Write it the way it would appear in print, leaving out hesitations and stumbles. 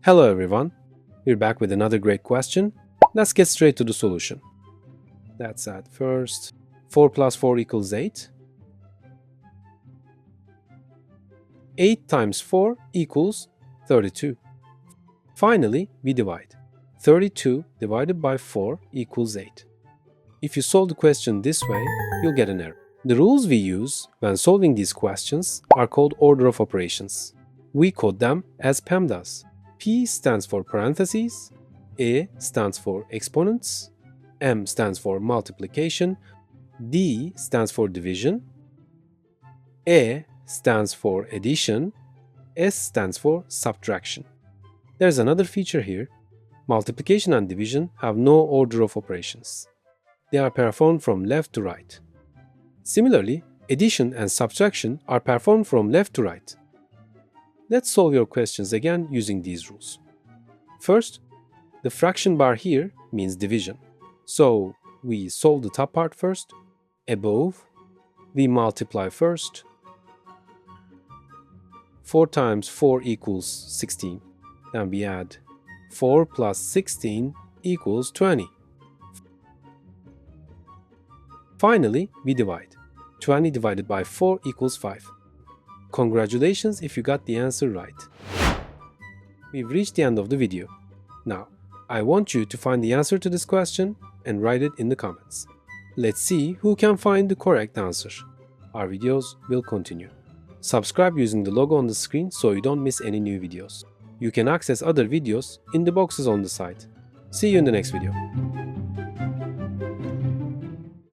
Hello everyone, we're back with another great question. Let's get straight to the solution. Let's add first 4 plus 4 equals 8. 8 times 4 equals 32. Finally, we divide. 32 divided by 4 equals 8. If you solve the question this way, you'll get an error. The rules we use when solving these questions are called order of operations. We code them as PEMDAS. P stands for parentheses, E stands for exponents, M stands for multiplication, D stands for division, E stands for addition, S stands for subtraction. There's another feature here. Multiplication and division have no order of operations. They are performed from left to right. Similarly, addition and subtraction are performed from left to right. Let's solve your questions again using these rules. First, the fraction bar here means division. So we solve the top part first. Above, we multiply first. 4 times 4 equals 16. Then we add 4 plus 16 equals 20. Finally, we divide. 20 divided by 4 equals 5. Congratulations if you got the answer right. We've reached the end of the video. Now, I want you to find the answer to this question and write it in the comments. Let's see who can find the correct answer. Our videos will continue. Subscribe using the logo on the screen so you don't miss any new videos. You can access other videos in the boxes on the site. See you in the next video.